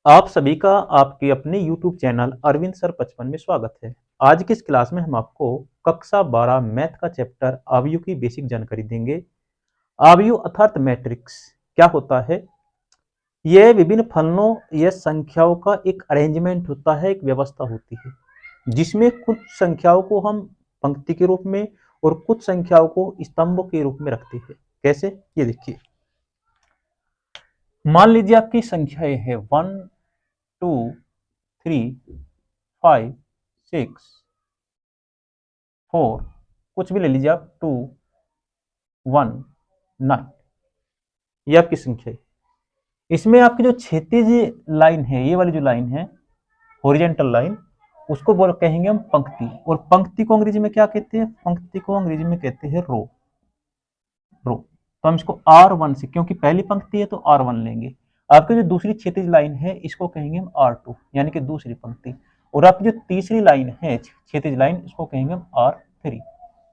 आप सभी का आपके अपने YouTube चैनल अरविंद सर 55 में स्वागत है। आज की इस क्लास में हम आपको कक्षा 12 मैथ का चैप्टर अवयव की बेसिक जानकारी देंगे। अवयव अर्थात मैट्रिक्स क्या होता है? यह विभिन्न फलनों या संख्याओं का एक अरेंजमेंट होता है, एक व्यवस्था होती है, जिसमें कुछ संख्याओं को हम पंक्ति के रूप में और कुछ संख्याओं को स्तंभों के रूप में रखते हैं। कैसे? ये देखिए, मान लीजिए आपकी संख्याएं है 1 2 3 5 6 4, कुछ भी ले लीजिए आप, 2 1 9, ये आपकी संख्या है। इसमें आपकी जो क्षैतिज लाइन है, ये वाली जो लाइन है हॉरिजॉन्टल लाइन, उसको बोल कहेंगे हम पंक्ति। और पंक्ति को अंग्रेजी में क्या कहते हैं? पंक्ति को अंग्रेजी में कहते हैं रो। रो तो हम इसको R1 से, क्योंकि पहली पंक्ति है तो R1 लेंगे। आपकी जो दूसरी क्षैतिज लाइन है इसको कहेंगे हम R2, यानी कि दूसरी पंक्ति। और आपकी जो तीसरी लाइन है क्षैतिज लाइन, इसको कहेंगे हम R3।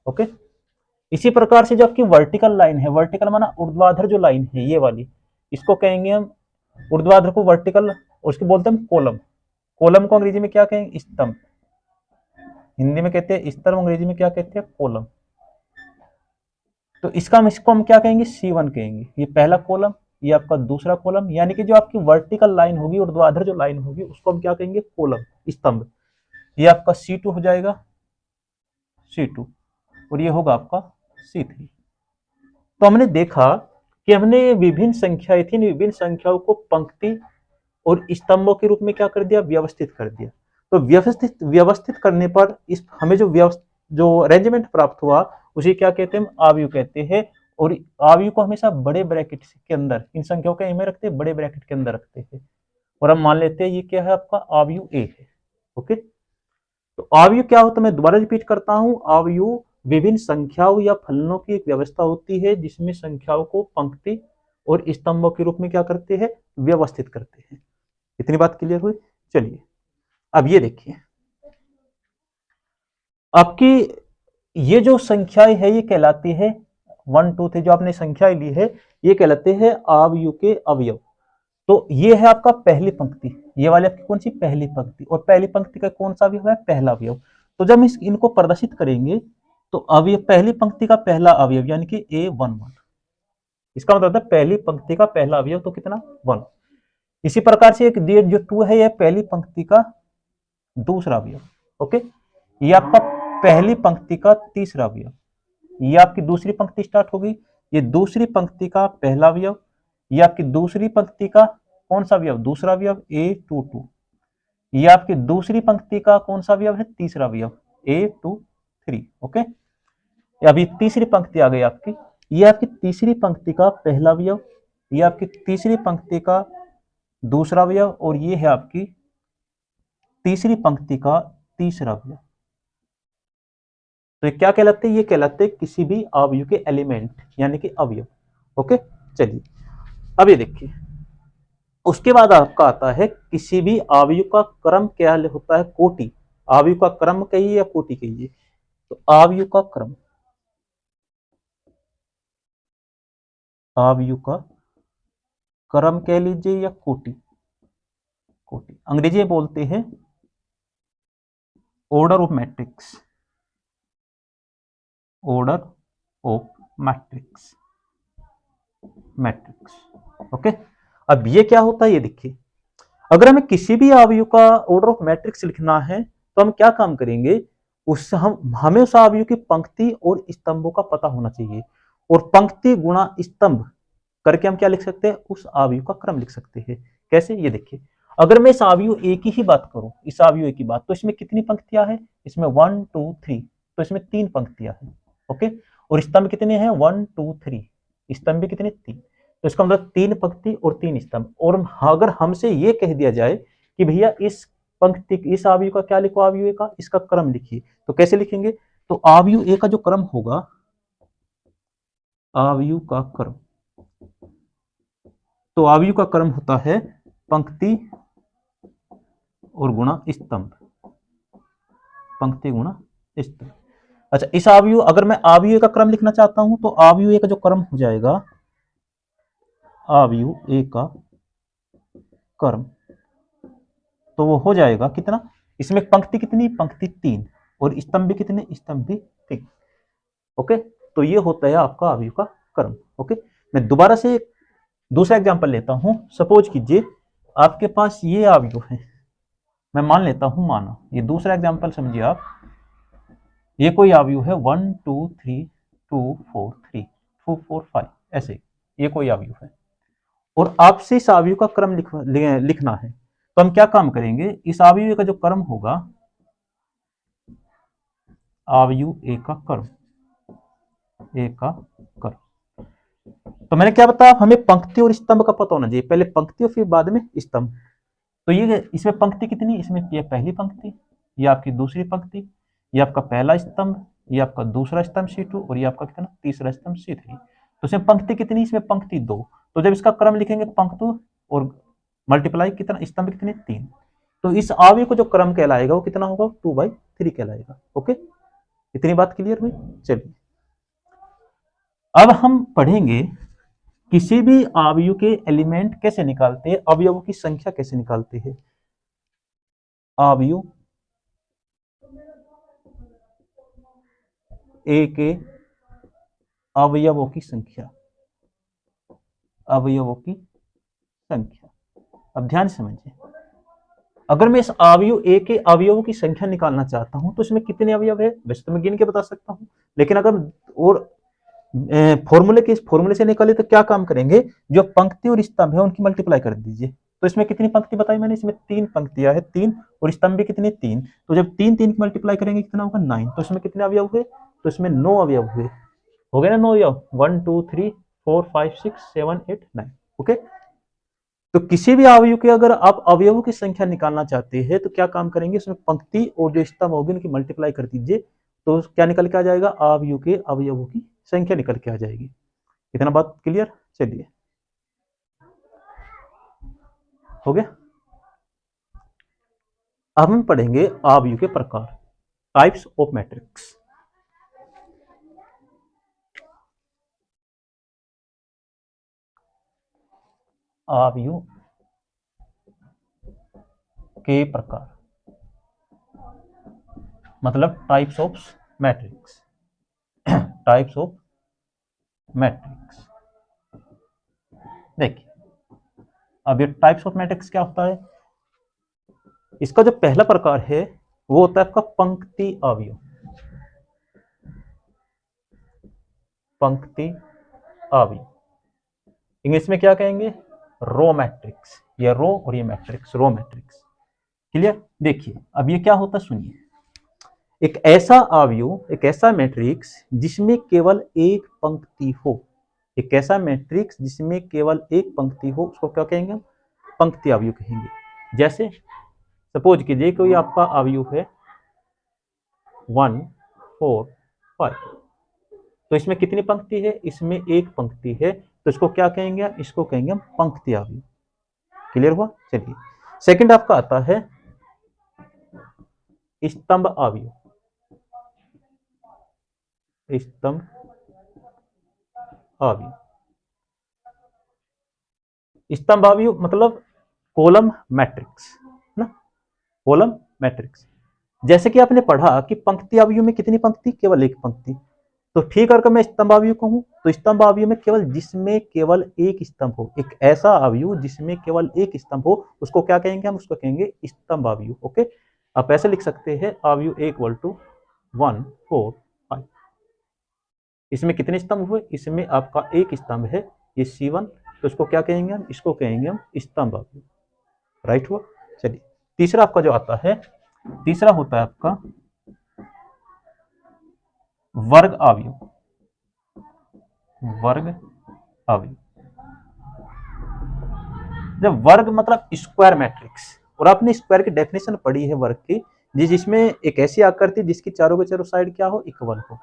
ओके। इसी प्रकार से जो आपकी वर्टिकल लाइन है, वर्टिकल माना ऊर्ध्वाधर जो लाइन है ये वाली, इसको कहेंगे हम, ऊर्ध्वाधर को वर्टिकल, और इसको बोलते हैं कॉलम। कॉलम को अंग्रेजी में क्या कहेंगे? स्तंभ। हिंदी में कहते हैं स्तंभ, अंग्रेजी में क्या कहते हैं? कॉलम। तो इसको हम क्या कहेंगे? C1 कहेंगे। ये पहला कॉलम, ये आपका दूसरा कॉलम, यानी कि जो आपकी वर्टिकल लाइन होगी, ऊर्ध्वाधर जो लाइन होगी, उसको हम क्या कहेंगे? कॉलम, स्तंभ। ये आपका C2 हो जाएगा, C2, और ये होगा आपका C3। तो हमने देखा कि हमने विभिन्न संख्याएं थी, विभिन्न संख्याओं को पंक्ति और स्तंभों के रूप में क्या कर दिया? व्यवस्थित कर दिया। तो व्यवस्थित करने पर इस हमें जो अरेंजमेंट प्राप्त हुआ, उसे क्या कहते हैं? हम अवयव कहते हैं। और अवयव को हमेशा बड़े ब्रैकेट के अंदर, इन संख्याओं के में रखते हैं, बड़े ब्रैकेट के अंदर रखते हैं। और हम मान लेते हैं ये क्या है? आपका अवयव A है। ओके। तो अवयव क्या होता है? मैं दोबारा रिपीट करता हूं, अवयव विभिन्न संख्याओं या फलनों की एक व्यवस्था होती है, जिसमें संख्याओं को पंक्ति और स्तंभों के रूप में क्या करते हैं? व्यवस्थित करते हैं। इतनी बात क्लियर हुई? चलिए, अब ये देखिए, आपकी ये जो संख्याएं है ये कहलाती है 1 2 3, जो आपने संख्याएं ली है ये कहलाते हैं अवयव के अवयव। तो ये है आपका पहली पंक्ति, ये वाली आपकी कौन सी? पहली पंक्ति। और पहली पंक्ति का कौन सा अवयव है? पहला अवयव। तो जब हम इनको प्रदर्शित करेंगे तो अवयव, पहली पंक्ति का पहला अवयव यानी कि A11, इसका मतलब है पहली पंक्ति का पहला अवयव, तो कितना? 1। इसी प्रकार से एक जो 2 है, यह पहली पंक्ति का दूसरा अवयव। ओके। ये आपका पहली पंक्ति का तीसरा अवयव। ये आपकी दूसरी पंक्ति स्टार्ट होगी, ये दूसरी पंक्ति का पहला अवयव। ये आपकी दूसरी पंक्ति का कौन सा अवयव? दूसरा अवयव, A22। ये आपकी दूसरी पंक्ति का कौन सा अवयव है? तीसरा अवयव, A23। ओके। अभी तीसरी पंक्ति आ गई आपकी, ये आपकी तीसरी पंक्ति का पहला अवयव, ये आपकी तीसरी पंक्ति का दूसरा अवयव, और ये है आपकी तीसरी पंक्ति का तीसरा अवयव। तो ये क्या कहलाते हैं? ये कहलाते हैं किसी भी अवयव के एलिमेंट, यानी कि अवयव। ओके। चलिए, अब ये देखिए, उसके बाद आपका आता है किसी भी अवयव का क्रम क्या होता है? कोटि। अवयव का क्रम कहिए या कोटि कहिए। तो अवयव का क्रम, अवयव का क्रम कह लीजिए या कोटि। कोटि अंग्रेजी में बोलते हैं order of matrix, order of matrix, matrix. Okay. अब ये क्या होता है? ये देखिए, अगर हमें किसी भी अवयव का ऑर्डर ऑफ मैट्रिक्स लिखना है तो हम क्या काम करेंगे? हमें उस अवयव की पंक्ति और स्तंभों का पता होना चाहिए, और पंक्ति गुणा स्तंभ करके हम क्या लिख सकते हैं? उस अवयव का क्रम लिख सकते हैं। कैसे? ये देखिए, अगर मैं इस अवयव A की ही बात करूं, इस अवयव A की बात, तो इसमें कितनी पंक्तियां हैं? इसमें 1 2 3, तो इसमें 3 पंक्तियां हैं। ओके। और स्तंभ कितने हैं? 1 2 3, स्तंभ भी कितने? 3। तो इसका मतलब 3 पंक्ति और 3 स्तंभ। और अगर हमसे ये कह दिया जाए कि भैया इस पंक्ति, इस अवयव का क्या लिखो? अवयव A का, इसका क्रम लिखिए, तो कैसे लिखेंगे? तो अवयव A का जो क्रम होगा, अवयव का क्रम, तो अवयव का क्रम होता है पंक्ति और गुणा स्तंभ, पंक्ति गुणा स्तंभ। अच्छा, इस अवयव, अगर मैं अवयव का क्रम लिखना चाहता हूं तो अवयव A का जो क्रम हो जाएगा, अवयव A का क्रम, तो वो हो जाएगा कितना, इसमें पंक्ति कितनी, पंक्ति 3, और स्तंभ भी कितने, स्तंभ भी 3। ओके, तो ये होता है आपका अवयव का क्रम। ओके, मैं दोबारा से दूसरा एग्जांपल लेता हूं। सपोज कीजिए आपके पास ये अवयव है, मैं मान लेता हूं, माना ये दूसरा एग्जांपल समझिए आप, ये कोई अवयव है 1 2 3 2 4 3 2 4 5, ऐसे ये कोई अवयव है, और आपसे इस अवयव का क्रम लिखना है। तो हम क्या काम करेंगे, इस अवयव का जो क्रम होगा, अवयव ए का क्रम, ए का क्रम, तो मैंने क्या बताया, हमें पंक्ति और स्तंभ का पता होना चाहिए, पहले पंक्ति और फिर बाद में स्तंभ। तो ये इसमें पंक्ति कितनी, इसमें ये पहली पंक्ति, ये आपकी दूसरी पंक्ति, ये आपका पहला स्तंभ, ये आपका दूसरा स्तंभ C2, और ये आपका कितना, तीसरा स्तंभ C3। तो इसमें पंक्ति कितनी, इसमें पंक्ति 2। तो जब इसका क्रम लिखेंगे पंक्ति और मल्टीप्लाई कितना, स्तंभ कितने, 3, तो इस अवयव को जो क्रम कहलाएगा वो कितना होगा, 2/3 कहलाएगा। ओके, इतनी बात क्लियर हुई। चलिए अब हम पढ़ेंगे किसी भी अवयव के एलिमेंट कैसे निकालते हैं, अवयवों की संख्या कैसे निकालते हैं। अवयव ए के अवयवों की संख्या, अवयवों की संख्या। अब ध्यान से समझिए, अगर मैं इस अवयव ए के अवयवों की संख्या निकालना चाहता हूं तो इसमें कितने अवयव है, वैसे तो मैं गिन के बता सकता हूं, लेकिन अगर और फॉर्मूले से निकाले तो क्या काम करेंगे, जो पंक्ति और स्तंभ है उनकी मल्टीप्लाई कर दीजिए। तो इसमें कितनी पंक्ति बताई मैंने, इसमें 3 पंक्तियां है, 3, और स्तंभ भी कितने, 3। तो जब 3 3 की मल्टीप्लाई करेंगे कितना होगा, 9। तो इसमें कितने अवयव हुए, तो इसमें 9 अवयव हुए, हो गए ना 9 अवयव, 1 2 3 4 5 6 7 8 9। ओके, तो किसी भी अवयव के अगर आप अवयवों की संख्या निकालना चाहते हैं तो क्या काम करेंगे, इसमें पंक्ति और जो स्तंभ होगी उनकी मल्टीप्लाई कर दीजिए, तो क्या निकल के आ जाएगा, अवयव के अवयवों की संख्या निकल के आ जाएगी। इतना बात क्लियर। चलिए हो गया। अब हम पढ़ेंगे अवयव के प्रकार, टाइप्स ऑफ मैट्रिक्स। अवयव के प्रकार मतलब types of matrix, types of matrix. देखिए अब ये टाइप्स ऑफ मैट्रिक्स क्या होता है, इसका जो पहला प्रकार है वो होता है आपका पंक्ति अवयव, पंक्ति अवयव, इंग्लिश में क्या कहेंगे, रो मैट्रिक्स, ये रो और ये मैट्रिक्स, रो मैट्रिक्स। क्लियर। देखिए अब ये क्या होता है, सुनिए, एक ऐसा अवयव, एक ऐसा मैट्रिक्स जिसमें केवल एक पंक्ति हो, एक ऐसा मैट्रिक्स जिसमें केवल एक पंक्ति हो, उसको क्या कहेंगे हम, पंक्ति अवयव कहेंगे। जैसे सपोज कीजिए कोई आपका अवयव है 1 4 5, तो इसमें कितनी पंक्ति है, इसमें एक पंक्ति है, तो इसको क्या कहेंगे, इसको कहेंगे हम पंक्ति अवयव। क्लियर हुआ। चलिए सेकंड आपका आता है स्तंभ अवयव, स्तंभ अवयव, स्तंभ अवयव मतलब कॉलम मैट्रिक्स ना, कॉलम मैट्रिक्स। जैसे कि आपने पढ़ा कि पंक्ति अवयव में कितनी पंक्ति, केवल एक पंक्ति, तो ठीक अगर मैं स्तंभ अवयव कहूं तो स्तंभ अवयव में केवल जिसमें केवल एक स्तंभ हो, एक ऐसा अवयव जिसमें केवल एक स्तंभ हो, उसको क्या कहेंगे हम, उसको कहेंगे स्तंभ अवयव। ओके, आप ऐसे लिख सकते हैं अवयव इक्वल टू 1 4 5। इसमें कितने स्तंभ हुए, इसमें आपका एक स्तंभ है, ये C1, तो इसको क्या कहेंगे हम, इसको कहेंगे हम स्तंभ अवयव। राइट हुआ। चलिए तीसरा आपका जो आता है, तीसरा होता है आपका वर्ग अवयव, वर्ग अवयव। जब वर्ग मतलब स्क्वायर मैट्रिक्स, और आपने स्क्वायर की डेफिनेशन पढ़ी है वर्ग की, जिसमें एक ऐसी आकृति जिसकी चारों के चारों साइड क्या हो, इक्वल हो।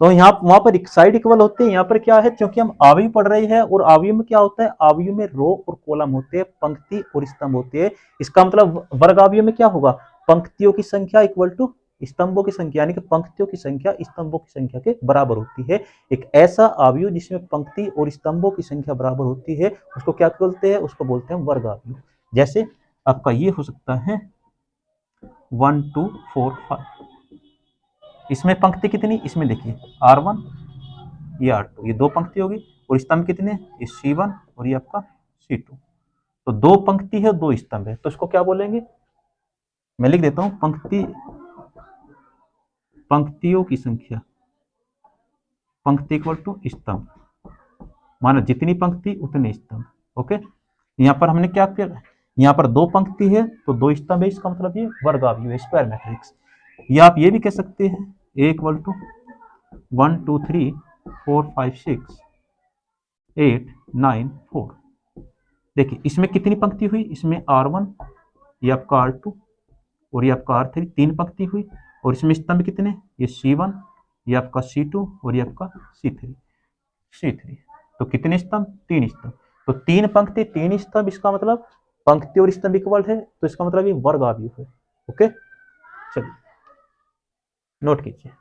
तो यहाँ वहां पर एक साइड इक्वल होते हैं, यहाँ पर क्या है, क्योंकि हम अवयव पढ़ रहे हैं, और अवयव में क्या होता है, अवयव में रो और कॉलम होते हैं, पंक्ति और स्तंभ होते हैं। इसका मतलब वर्ग अवयव में क्या होगा, पंक्तियों की संख्या इक्वल टू स्तंभों की संख्या, यानी कि पंक्तियों की संख्या स्तंभों की संख्या के बराबर होती है। एक ऐसा अवयव जिसमें पंक्ति और स्तंभों की संख्या बराबर होती है उसको क्या बोलते हैं, उसको बोलते हैं वर्ग अवयव। जैसे आपका ये हो सकता है 1 2 4 5। इसमें पंक्ति कितनी, इसमें देखिए R1 ये R2, ये दो पंक्ति होगी, और स्तंभ कितने, ये C1 और ये आपका C2। तो दो पंक्ति है, दो स्तंभ है, तो इसको क्या बोलेंगे, मैं लिख देता हूं पंक्तियों की संख्या, पंक्ति इक्वल टू स्तंभ, माना जितनी पंक्ति उतने स्तंभ। ओके, यहां पर हमने क्या किया, यहां पर दो पंक्ति है तो दो स्तंभ है, इसका मतलब ये वर्गावयव है, स्क्वायर मैट्रिक्स। या आप ये भी कह सकते हैं A इक्वल टू 1 2 3 4 5 6 8 9 4। देखिए इसमें कितनी पंक्ति हुई, इसमें R1, ये आपका R2 और ये आपका R3, तीन पंक्ति हुई, और इसमें स्तंभ कितने, ये C1, ये आपका C2 और ये आपका C3। तो कितने स्तंभ, तीन स्तंभ। तो तीन पंक्ति तीन स्तंभ, इसका मतलब पंक्ति और स्तंभ इक्वल है, तो इसका मतलब ये वर्गावयव है। ओके, चलिए नोट कीजिए।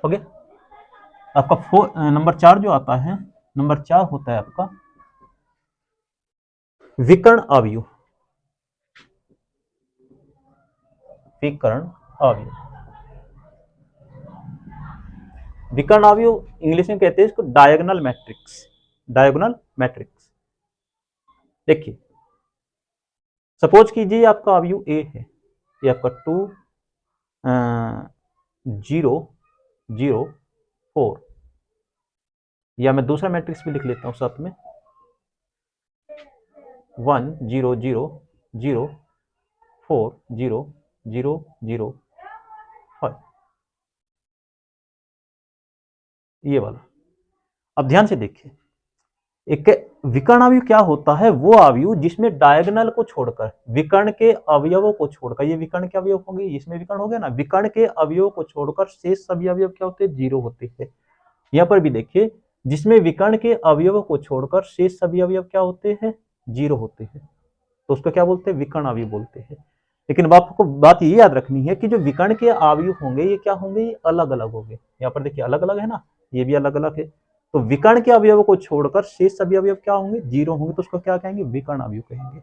ओके, आपका नंबर 4 जो आता है, नंबर 4 होता है आपका विकर्ण अवयव। विकर्ण अवयव, विकर्ण अवयव इंग्लिश में कहते हैं इसको डायगोनल मैट्रिक्स। डायगोनल मैट्रिक्स, देखिए सपोज कीजिए आपका अवयव A है, ये आपका 2 0 0 4, या मैं दूसरा मैट्रिक्स भी लिख लेता हूं साथ में 1 0 0 0 4 0 0 0 5, ये वाला। अब ध्यान से देखिए, एक विकर्ण अवयव क्या होता है, वो अवयव जिसमें डायगोनल को छोड़कर, विकर्ण के अवयवों को छोड़कर, ये विकर्ण के अवयव होंगे, इसमें विकर्ण हो गया ना, विकर्ण के अवयवों को छोड़कर शेष सभी अवयव क्या होते हैं, जीरो होते हैं। यहाँ पर भी देखिए, जिसमें विकर्ण के अवयवों को छोड़कर शेष सभी अवयव क्या होते हैं, जीरो होते हैं, तो उसको क्या बोलते हैं, विकर्ण अवयव बोलते हैं। लेकिन आपको बात ये याद रखनी है कि जो विकर्ण के अवयव होंगे ये क्या होंगे, ये अलग अलग होंगे। यहाँ पर देखिए अलग अलग है ना, ये भी अलग अलग है, तो विकर्ण के अवयवों को छोड़कर शेष सभी अवयव क्या होंगे, जीरो होंगे, तो उसको क्या कहेंगे, विकर्ण अवयव कहेंगे।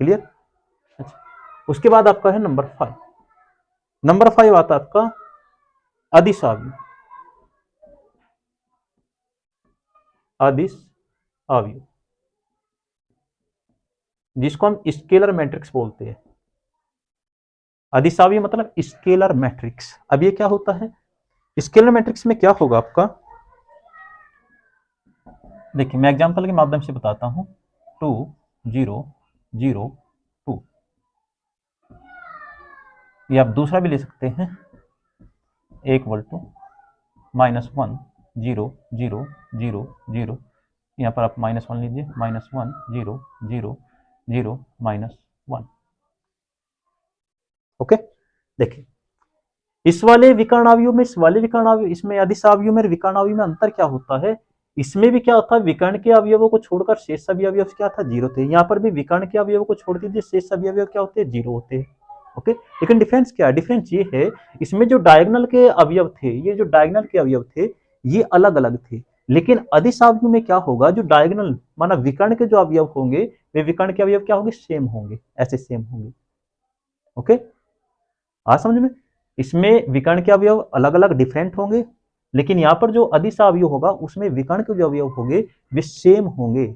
क्लियर? अच्छा, उसके बाद आपका है नंबर 5। नंबर 5 आता है आपका अदिश अवयव। अदिश अवयव जिसको हम स्केलर मैट्रिक्स बोलते हैं। अदिश अवयव मतलब स्केलर मैट्रिक्स। अब ये क्या होता है, स्केलर मैट्रिक्स में क्या होगा आपका, देखिए मैं एग्जांपल के माध्यम से बताता हूं, 2 0 0 2, ये आप दूसरा भी ले सकते हैं, इक्वल टू -1 0 0 0 0, यहाँ पर आप -1 लीजिए, -1 0 0 0 -1। ओके, देखिए इस वाले विकर्ण अवयव में, इस वाले विकर्ण अवयव, इसमें अदिश अवयव में, विकर्ण अवयव में अंतर क्या होता है, इसमें भी क्या होता है, विकर्ण के अवयवों को छोड़कर शेष सभी अवयव क्या था, जीरो थे। यहाँ पर भी विकर्ण के अवयवों को छोड़ दीजिए, शेष सभी अवयव क्या होते हैं, जीरो होते हैं। ओके, लेकिन डिफरेंस क्या है, डिफरेंस ये है, इसमें जो डायगोनल के अवयव थे, ये जो डायगोनल के अवयव थे ये अलग अलग थे, लेकिन अदिश अवयव में क्या होगा, जो डायगोनल माना विकर्ण के जो अवयव होंगे, वे विकर्ण के अवयव क्या होंगे, सेम होंगे, ऐसे सेम होंगे। ओके, आ समझ में, इसमें विकर्ण के अवयव अलग अलग डिफरेंट होंगे, लेकिन यहाँ पर जो अदिश अवयव होगा उसमें विकर्ण के जो अवयव होंगे वे सेम होंगे।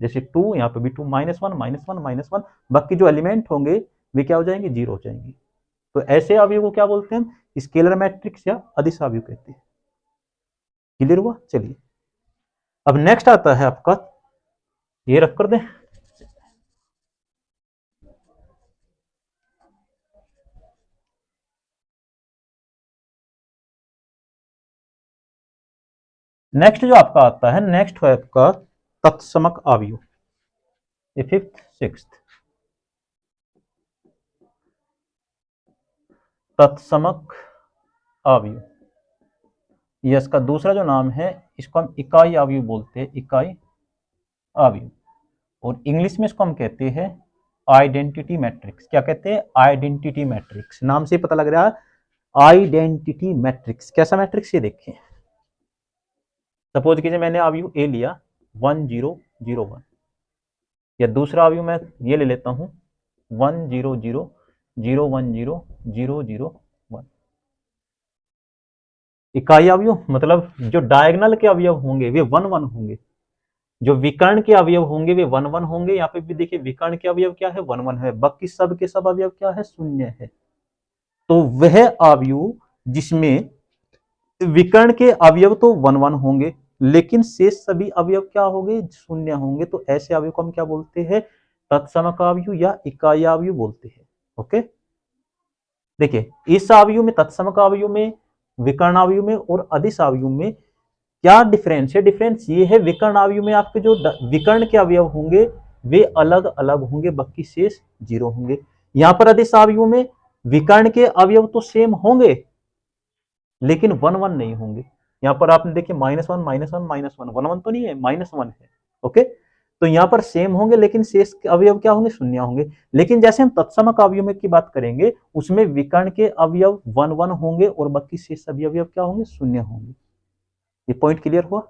जैसे 2, यहाँ पे भी 2 -1 -1 -1, बाकी जो एलिमेंट होंगे वे क्या हो जाएंगे, जीरो हो जाएंगे। तो ऐसे अवयव को क्या बोलते हैं हम, स्केलर मैट्रिक्स या अदिश अवयव कहते हैं। क्लियर हुआ? चलिए अब नेक्स्ट आता है आपका, ये रख कर दें, नेक्स्ट जो आपका आता है, नेक्स्ट है आपका तत्समक अवयव, ये 5th 6th। तत्समक अवयव, ये इसका दूसरा जो नाम है, इसको हम इकाई अवयव बोलते हैं, इकाई अवयव, और इंग्लिश में इसको हम कहते हैं आइडेंटिटी मैट्रिक्स। क्या कहते हैं, आइडेंटिटी मैट्रिक्स, नाम से पता लग रहा है आइडेंटिटी मैट्रिक्स। कैसा मैट्रिक्स, ये देखिए सपोज कीजिए मैंने अवयव ए लिया 1 0 0 1, या दूसरा अवयव मैं ये ले लेता हूं 1 0 0 0 1 0 0 0 1। इकाई अवयव मतलब जो डायगोनल के अवयव होंगे वे 1 1 होंगे, जो विकर्ण के अवयव होंगे वे 1 1 होंगे। यहाँ पे भी देखिए विकर्ण के अवयव क्या है 1 1 है, बाकी सब के सब अवयव क्या है 0 है। तो वह अवयव जिसमें विकर्ण के अवयव तो 1 1 होंगे लेकिन शेष सभी अवयव क्या होंगे 0 होंगे, तो ऐसे अवयव को हम क्या बोलते हैं तत्समक अवयव या इकाई अवयव बोलते हैं। ओके, देखिए इस अवयव में तत्समक अवयव में, विकर्ण अवयव में और अदिश अवयव में क्या डिफरेंस है? डिफरेंस ये है विकर्ण अवयव में आपके जो विकर्ण के अवयव होंगे वे अलग अलग होंगे, बाकी शेष 0 होंगे। यहां पर अदिश अवयव में विकर्ण के अवयव तो सेम होंगे लेकिन 1 1 नहीं होंगे। यहां पर आपने देखिए -1 -1 -1 1 1 तो नहीं है, -1 है। ओके, तो यहां पर सेम होंगे लेकिन शेष अवयव क्या होंगे 0 होंगे। लेकिन जैसे हम तत्समक अवयव की बात करेंगे उसमें विकर्ण के अवयव 1 1 होंगे और बाकी शेष सभी अवयव क्या होंगे 0 होंगे। ये पॉइंट क्लियर हुआ?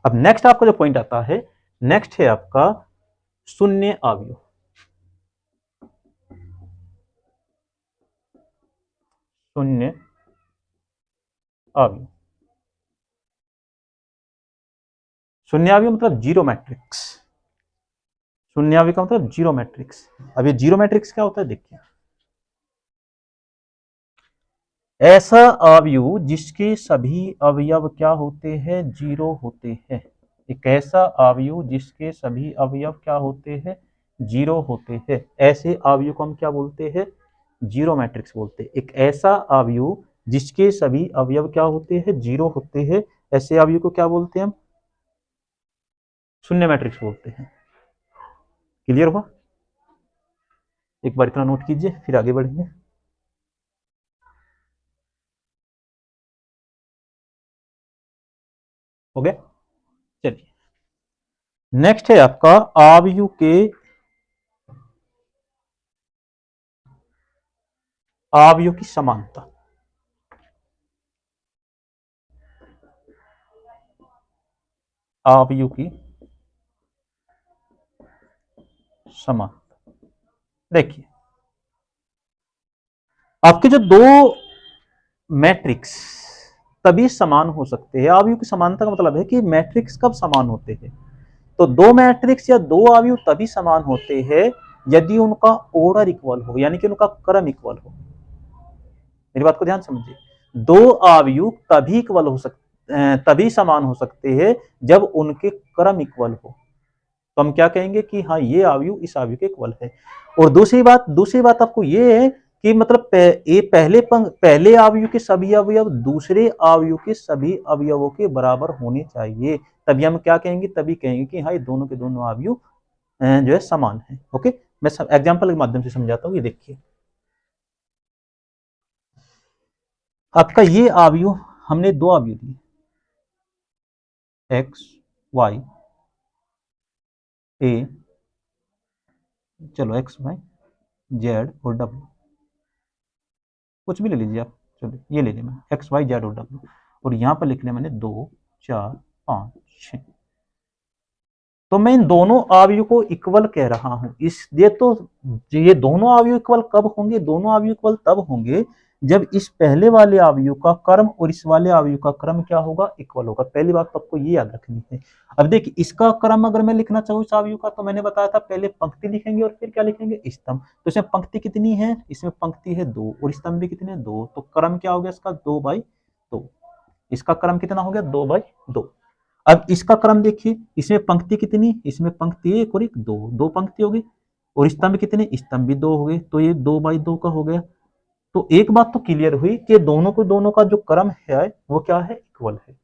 अब नेक्स्ट आपका जो पॉइंट आता है, नेक्स्ट है आपका शून्य अवयव। शून्य अवयव, शून्य अवयव मतलब जीरो मैट्रिक्स। शून्य अवयव का मतलब जीरो मैट्रिक्स। अब ये जीरो मैट्रिक्स क्या होता है देखिए, ऐसा अवयव जिसके सभी अवयव क्या होते हैं 0 होते हैं। एक ऐसा अवयव जिसके सभी अवयव क्या होते हैं 0 होते हैं, ऐसे अवयव को हम क्या बोलते हैं जीरो मैट्रिक्स बोलते हैं। एक ऐसा अवयव जिसके सभी अवयव क्या होते हैं 0 होते हैं, ऐसे अवयव को क्या बोलते हैं हम शून्य मैट्रिक्स बोलते हैं। क्लियर हुआ? एक बार इतना नोट कीजिए फिर आगे बढ़ेंगे। हो गया? चलिए नेक्स्ट है आपका अवयव के अवयव की समानता। अवयव की समानता, देखिए आपके जो दो मैट्रिक्स तभी समान हो सकते हैं। अवयव की समानता का मतलब है कि मैट्रिक्स कब समान होते हैं, तो दो मैट्रिक्स या दो अवयव तभी समान होते हैं यदि उनका ऑर्डर इक्वल हो, यानी कि उनका क्रम इक्वल हो। मेरी बात को ध्यान समझिए, दो अवयव तभी इक्वल हो सकते तभी समान हो सकते हैं जब उनके क्रम इक्वल हो, तो हम क्या कहेंगे कि हाँ ये अवयव इस अवयव के इक्वल है। और दूसरी बात आपको ये है कि मतलब पहले अवयव के सभी अवयव दूसरे अवयव के सभी अवयवों के बराबर होने चाहिए, तभी हम क्या कहेंगे, तभी कहेंगे कि हाँ ये दोनों के दोनों अवयव जो है समान है। ओके, मैं एग्जांपल के माध्यम से समझाता हूँ। ये देखिए आपका ये अवयव, हमने दो अवयव दिए एक्स वाई ए, चलो एक्स वाई जेड और डब्ल्यू, कुछ भी ले लीजिए आप, चलो ये ले लिया मैंने एक्स वाई जेड और डब्ल्यू, और यहां पर लिख लिया मैंने 2 4 5 6। तो मैं इन दोनों अवयव को इक्वल कह रहा हूं, इसलिए तो ये दोनों अवयव इक्वल कब होंगे, दोनों अवयव इक्वल तब होंगे जब इस पहले वाले अवयव का क्रम और इस वाले अवयव का क्रम क्या होगा इक्वल होगा। पहली बात तो आपको ये याद रखनी है। अब देखिए इसका क्रम अगर मैं लिखना चाहूँ इस अवयव का, तो मैंने बताया था पहले पंक्ति लिखेंगे और फिर क्या लिखेंगे स्तंभ। तो इसमें पंक्ति कितनी है, इसमें पंक्ति है 2 और स्तंभ भी कितने 2, तो क्रम क्या हो गया इसका 2/2। इसका क्रम कितना हो गया 2/2। अब इसका क्रम देखिए, इसमें पंक्ति कितनी, इसमें पंक्ति एक और एक दो, दो पंक्ति हो गई, और स्तंभ कितने, स्तंभ भी 2 हो गए, तो ये 2/2 का हो गया। तो एक बात तो क्लियर हुई कि दोनों का जो क्रम है वो क्या है इक्वल है।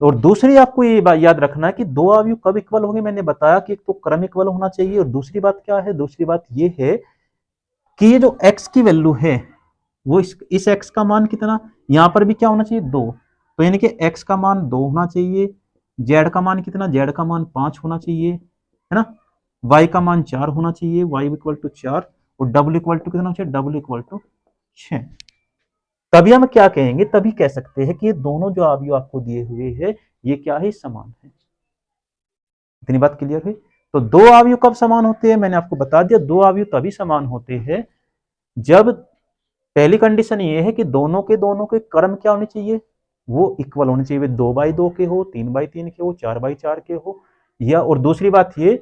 और दूसरी आपको ये बात याद रखना है कि दो अवयव कब इक्वल होंगे, मैंने बताया कि एक तो क्रम इक्वल होना चाहिए, और दूसरी बात क्या है, दूसरी बात ये है कि ये जो x की वैल्यू है वो इस x का मान कितना, यहां पर भी क्या होना चाहिए 2, तो यानी कि x का मान 2 होना चाहिए, z का मान कितना, z का मान 5 होना चाहिए, है ना, y का मान 4 होना चाहिए, y इक्वल टू 4, और w इक्वल टू कितना होना चाहिए, w इक्वल टू 6। तभी हम क्या कहेंगे, तभी कह सकते हैं कि ये दोनों जो अवयव आपको दिए हुए हैं ये क्या है समान है। इतनी बात क्लियर हुई। तो दो अवयव कब समान होते हैं, मैंने आपको बता दिया, दो अवयव तभी समान होते हैं जब पहली कंडीशन ये है कि दोनों के क्रम क्या होने चाहिए, वो इक्वल होने चाहिए, 2/2 के हो, 3/3 के हो, 4/4 के हो, या और दूसरी बात ये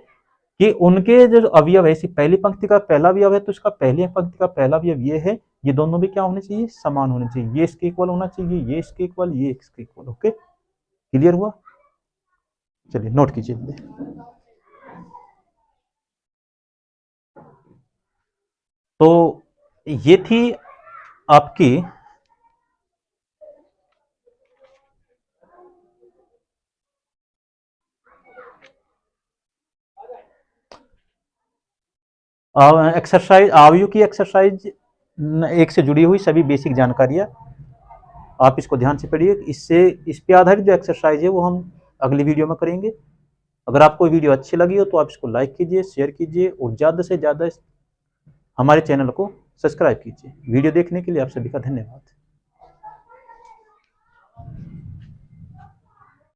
कि उनके जो अवयव है, पहली पंक्ति का पहला अवयव है तो इसका पहली पंक्ति का पहला अवयव ये है, ये दोनों भी क्या होने चाहिए, समान होने चाहिए, ये इसके इक्वल होना चाहिए, ये इसके इक्वल, ये इसके इक्वल। ओके, क्लियर हुआ? चलिए नोट कीजिए। तो ये थी आपकी एक्सरसाइज, अवयव की एक्सरसाइज 1 से जुड़ी हुई सभी बेसिक जानकारियां आप इसको ध्यान से पढ़िए। इससे इस पे आधारित जो एक्सरसाइज है वो हम अगली वीडियो में करेंगे। अगर आपको वीडियो अच्छी लगी हो तो आप इसको लाइक कीजिए, शेयर कीजिए और ज़्यादा से ज़्यादा हमारे चैनल को सब्सक्राइब कीजिए। वीडियो देखने के लिए आप सभी का धन्यवाद।